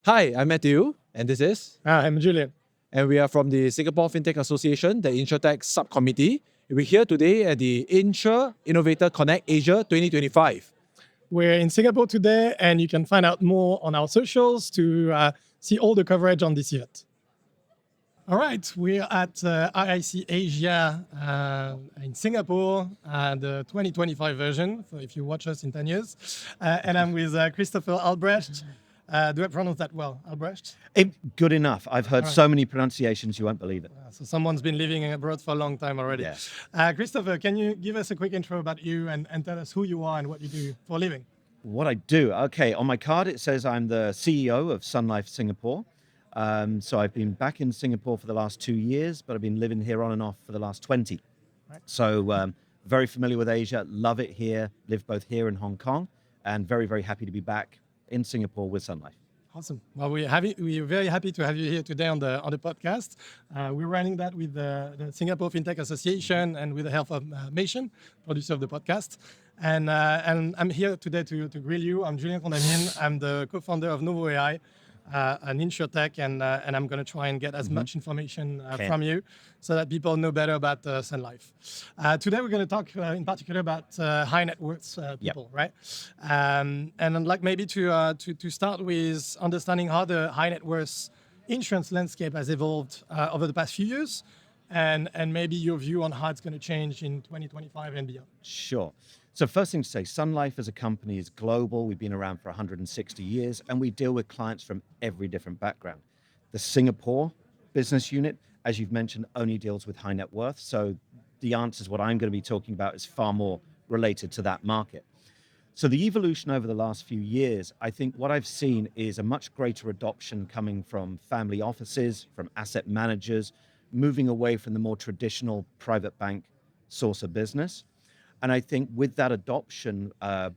Hi, I'm Matthew, and this is, I'm Julian. and we are from the Singapore FinTech Association, the InsurTech Subcommittee. We're here today at the Insure Innovator Connect Asia 2025. We're in Singapore today, and you can find out more on our socials to see all the coverage on this event. All right, we're at IIC Asia in Singapore, the 2025 version, so if you watch us in 10 years. And I'm with Christopher Albrecht. Do I pronounce that well, Albrecht? Good enough. I've heard so many pronunciations, you won't believe it. So someone's been living abroad for a long time already. Yeah. Christopher, can you give us a quick intro about you and tell us who you are and what you do for a living? What I do, okay, on my card it says I'm the CEO of Sun Life Singapore. So I've been back in Singapore for the last 2 years, but I've been living here on and off for the last 20. Right. So very familiar with Asia, love it here, live both here and Hong Kong, and very, very happy to be back in Singapore with Sun Life. Awesome. Well, we're very happy to have you here today on the podcast. We're running that with the Singapore FinTech Association and with the help of me-ssion, producer of the podcast. And I'm here today to grill you. I'm Julien Condamin. I'm the co-founder of Novo AI, an insurtech, and I'm going to try and get as much information from you so that people know better about Sun Life. Today we're going to talk in particular about high net worth people, right? And I'd like maybe to start with understanding how the high net worth insurance landscape has evolved over the past few years, and maybe your view on how it's going to change in 2025 and beyond. Sure. So first thing to say, Sun Life as a company is global. We've been around for 160 years, and we deal with clients from every different background. The Singapore business unit, as you've mentioned, only deals with high net worth. So the answers, what I'm going to be talking about, is far more related to that market. So the evolution over the last few years, I think what I've seen is a much greater adoption coming from family offices, from asset managers, moving away from the more traditional private bank source of business. And I think with that adoption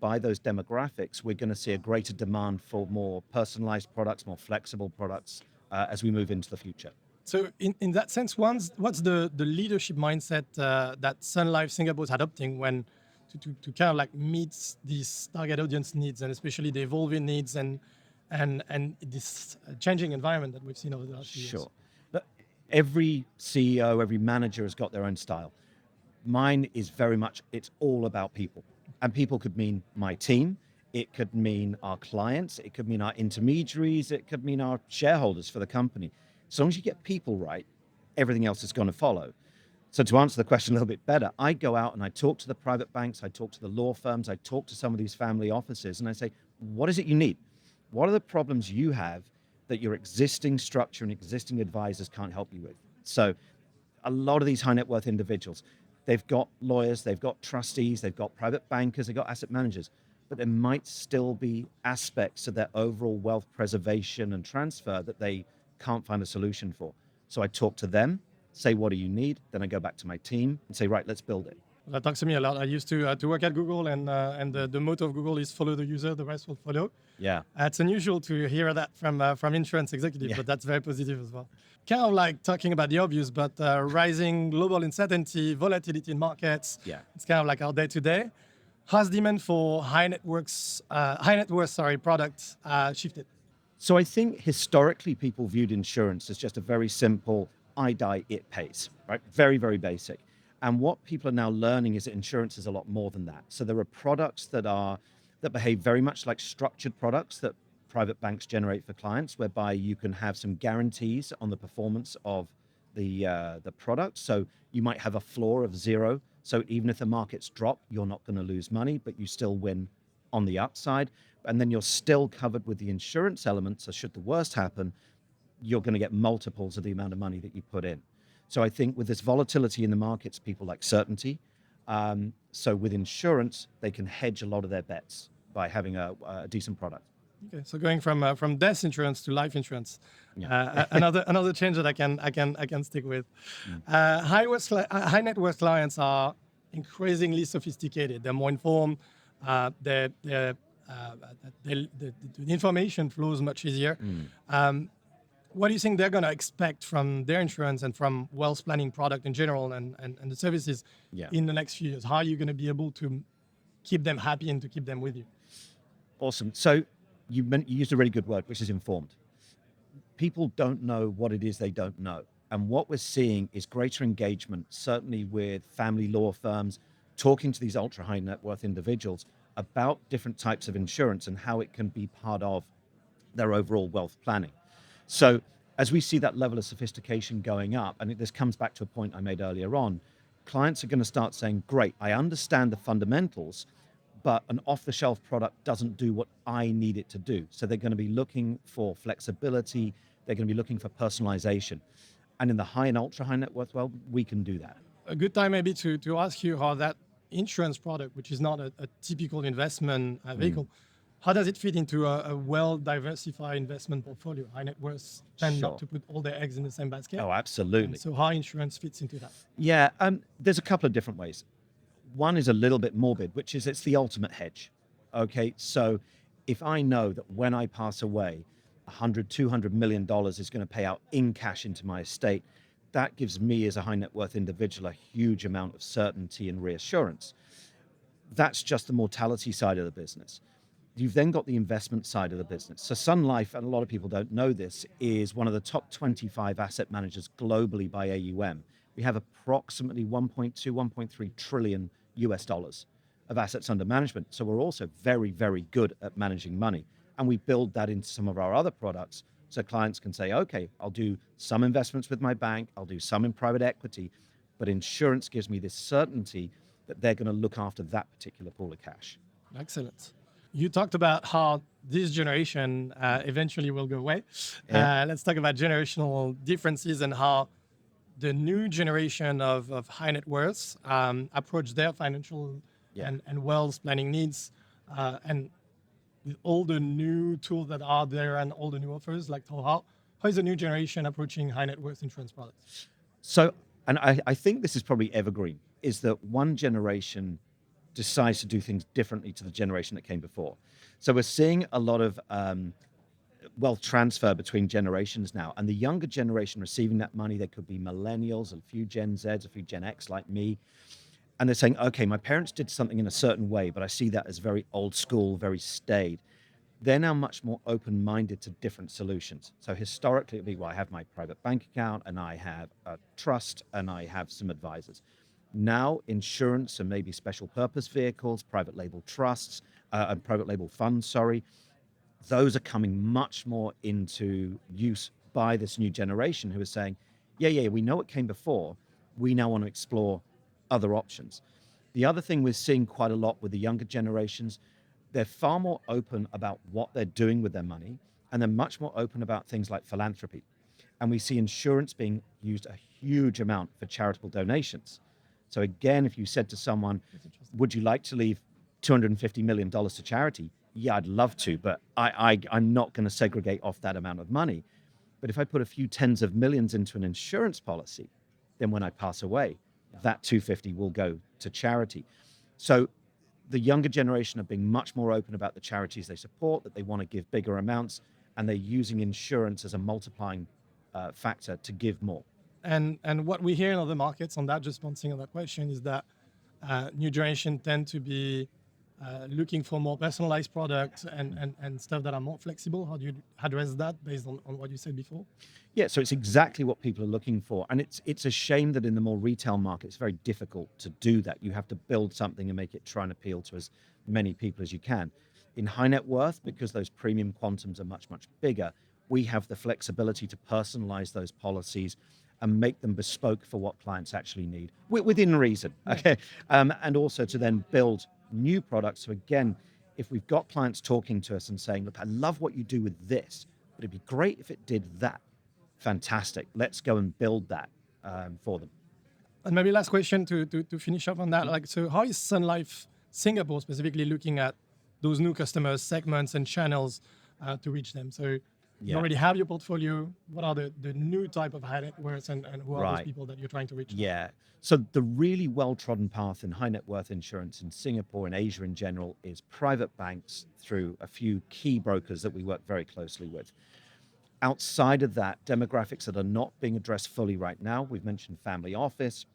by those demographics, we're going to see a greater demand for more personalized products, more flexible products as we move into the future. So in that sense, what's the leadership mindset that Sun Life Singapore is adopting when to kind of like meet these target audience needs, and especially the evolving needs and this changing environment that we've seen over the last few years? Sure. But every CEO, every manager has got their own style. Mine is very much, it's all about people. And people could mean my team, it could mean our clients, it could mean our intermediaries, it could mean our shareholders for the company. As long as you get people right, everything else is going to follow. So to answer the question a little bit better, I go out and I talk to the private banks, I talk to the law firms, I talk to some of these family offices, and I say, what is it you need? What are the problems you have that your existing structure and existing advisors can't help you with? So a lot of these high net worth individuals, they've got lawyers, they've got trustees, they've got private bankers, they've got asset managers, but there might still be aspects of their overall wealth preservation and transfer that they can't find a solution for. So I talk to them, say, what do you need? Then I go back to my team and say, right, let's build it. That talks to me a lot. I used to work at Google, and the motto of Google is follow the user, the rest will follow. Yeah. It's unusual to hear that from insurance executives, but that's very positive as well. Kind of like talking about the obvious, but rising global uncertainty, volatility in markets. Yeah. It's kind of like our day to day. Has demand for high net worth products shifted? So I think historically people viewed insurance as just a very simple, I die, it pays, right? Very, very basic. And what people are now learning is that insurance is a lot more than that. So there are products that behave very much like structured products that private banks generate for clients, whereby you can have some guarantees on the performance of the product. So you might have a floor of 0. So even if the markets drop, you're not going to lose money, but you still win on the upside. And then you're still covered with the insurance element. So should the worst happen, you're going to get multiples of the amount of money that you put in. So I think with this volatility in the markets, people like certainty. So with insurance, they can hedge a lot of their bets by having a decent product. Okay, so going from death insurance to life insurance, another change that I can stick with. High net worth clients are increasingly sophisticated. They're more informed. The information flows much easier. What do you think they're going to expect from their insurance and from wealth planning product in general and the services in the next few years? How are you going to be able to keep them happy and to keep them with you? Awesome. So you used a really good word, which is informed. people don't know what it is they don't know. And what we're seeing is greater engagement, certainly with family law firms, talking to these ultra high net worth individuals about different types of insurance and how it can be part of their overall wealth planning. So as we see that level of sophistication going up, and this comes back to a point I made earlier on, clients are going to start saying, great, I understand the fundamentals, but an off-the-shelf product doesn't do what I need it to do. So they're going to be looking for flexibility. They're going to be looking for personalization. And in the high and ultra high net worth world, we can do that. A good time maybe to ask you how that insurance product, which is not a typical investment vehicle, how does it fit into a well-diversified investment portfolio? High net worths tend not Sure. to put all their eggs in the same basket. Oh, absolutely. So how insurance fits into that? Yeah, there's a couple of different ways. One is a little bit morbid, which is it's the ultimate hedge. Okay, so if I know that when I pass away, 100, $200 million is going to pay out in cash into my estate, that gives me as a high net worth individual a huge amount of certainty and reassurance. That's just the mortality side of the business. You've then got the investment side of the business. So Sun Life, and a lot of people don't know this, is one of the top 25 asset managers globally by AUM. We have approximately 1.2, 1.3 trillion US dollars of assets under management. So we're also very, very good at managing money. And we build that into some of our other products. So clients can say, okay, I'll do some investments with my bank, I'll do some in private equity, but insurance gives me this certainty that they're going to look after that particular pool of cash. Excellent. You talked about how this generation eventually will go away. Yeah. Let's talk about generational differences and how the new generation of high net worths approach their financial Yeah. and wealth planning needs. And with all the new tools that are there and all the new offers, like how is the new generation approaching high net worth insurance products? So, and I think this is probably evergreen, is that one generation decides to do things differently to the generation that came before. So we're seeing a lot of wealth transfer between generations now. And the younger generation receiving that money, there could be millennials, a few Gen Zs, a few Gen X like me. And they're saying, okay, my parents did something in a certain way, but I see that as very old school, very staid. They're now much more open-minded to different solutions. So historically, it'd be, well, I have my private bank account and I have a trust and I have some advisors. Now, insurance and maybe special purpose vehicles, private label trusts, and private label funds, sorry, those are coming much more into use by this new generation who are saying, yeah, we know what came before. We now want to explore other options. The other thing we're seeing quite a lot with the younger generations, they're far more open about what they're doing with their money, and they're much more open about things like philanthropy. And we see insurance being used a huge amount for charitable donations. So again, if you said to someone, would you like to leave $250 million to charity? Yeah, I'd love to, but I'm not going to segregate off that amount of money. But if I put a few tens of millions into an insurance policy, then when I pass away, that 250 will go to charity. So the younger generation are being much more open about the charities they support, that they want to give bigger amounts, and they're using insurance as a multiplying factor to give more. And what we hear in other markets on that, just bouncing on that question, is that new generation tend to be looking for more personalized products and stuff that are more flexible. How do you address that based on what you said before? Yeah, so it's exactly what people are looking for. And it's a shame that in the more retail market, it's very difficult to do that. You have to build something and make it try and appeal to as many people as you can. In high net worth, because those premium quantums are much, much bigger, we have the flexibility to personalize those policies and make them bespoke for what clients actually need within reason. Okay. And also to then build new products. So again, if we've got clients talking to us and saying, look, I love what you do with this, but it'd be great if it did that. Fantastic. Let's go and build that for them. And maybe last question to finish up on that. Like, so how is Sun Life Singapore specifically looking at those new customers, segments, and channels to reach them? So you already have your portfolio. What are the new type of high net worths and who are those people that you're trying to reach? Yeah. So the really well-trodden path in high net worth insurance in Singapore and Asia in general is private banks through a few key brokers that we work very closely with. Outside of that, demographics that are not being addressed fully right now, we've mentioned family office,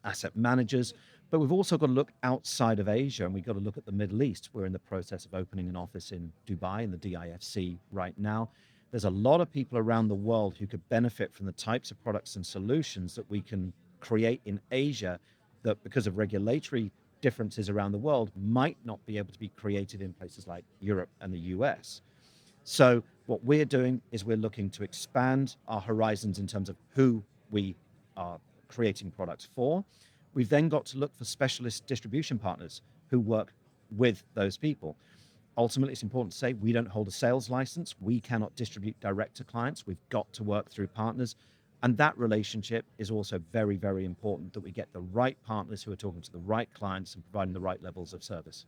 asset managers, but we've also got to look outside of Asia and we've got to look at the Middle East. We're in the process of opening an office in Dubai in the DIFC right now. there's a lot of people around the world who could benefit from the types of products and solutions that we can create in Asia that, because of regulatory differences around the world, might not be able to be created in places like Europe and the US. So what we're doing is we're looking to expand our horizons in terms of who we are creating products for. We've then got to look for specialist distribution partners who work with those people. Ultimately, it's important to say we don't hold a sales license. We cannot distribute direct to clients. We've got to work through partners. And that relationship is also very, very important, that we get the right partners who are talking to the right clients and providing the right levels of service.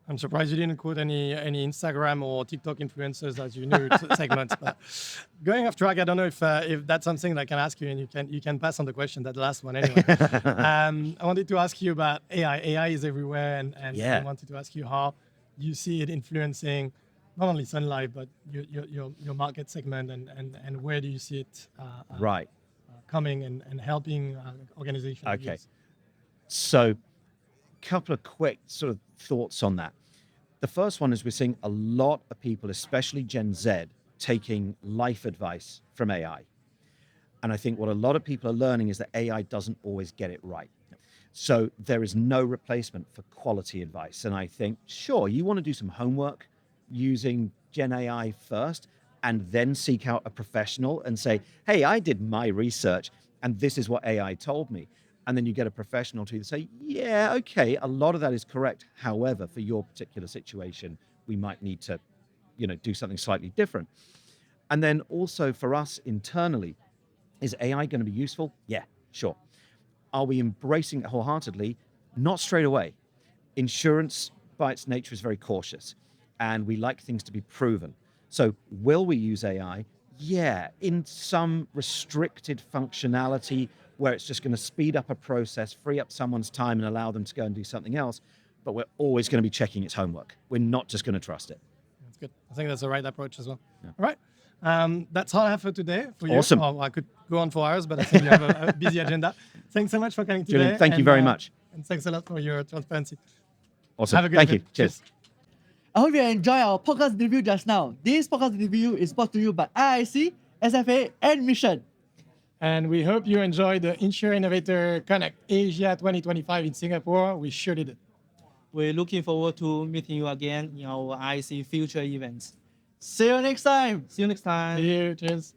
I'm surprised you didn't quote any Instagram or TikTok influencers as your new segment. But going off track, I don't know if that's something that I can ask you, and you can pass on the question, that last one anyway. I wanted to ask you about AI. AI is everywhere, and I wanted to ask you how you see it influencing not only Sun Life, but your market segment, and where do you see it coming and helping organizations? Okay. So, couple of quick sort of thoughts on that. The first one is we're seeing a lot of people, especially Gen Z, taking life advice from AI. And I think what a lot of people are learning is that AI doesn't always get it right. So there is no replacement for quality advice. And I think, sure, you want to do some homework using Gen AI first, and then seek out a professional and say, hey, I did my research and this is what AI told me. And then you get a professional to say, yeah, okay, a lot of that is correct. However, for your particular situation, we might need to, do something slightly different. And then also for us internally, is AI going to be useful? Yeah, sure. Are we embracing it wholeheartedly? Not straight away. Insurance, by its nature, is very cautious, and we like things to be proven. So will we use AI? Yeah, in some restricted functionality where it's just going to speed up a process, free up someone's time and allow them to go and do something else. But we're always going to be checking its homework. We're not just going to trust it. That's good. I think that's the right approach as well. Yeah. All right. That's all I have for today. For you. Awesome. I could go on for hours, but I think you have a busy agenda. Thanks so much for coming today. Julian, thank you very much. And thanks a lot for your transparency. Awesome. Have a good Thank day. you. Cheers. I hope you enjoyed our podcast review just now. This podcast review is brought to you by IIC, SFA, and MESSION. And we hope you enjoyed the Insure Innovator Connect Asia 2025 in Singapore. We sure did it. We're looking forward to meeting you again in our IIC future events. See you next time. See you. Cheers.